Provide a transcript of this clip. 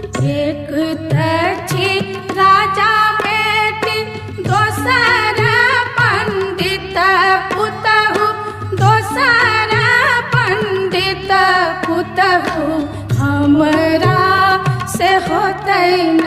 एक तछी राजा बेटी दोसर पंडित पुतहु, दोसर पंडित पुतहु, हमरा से होतै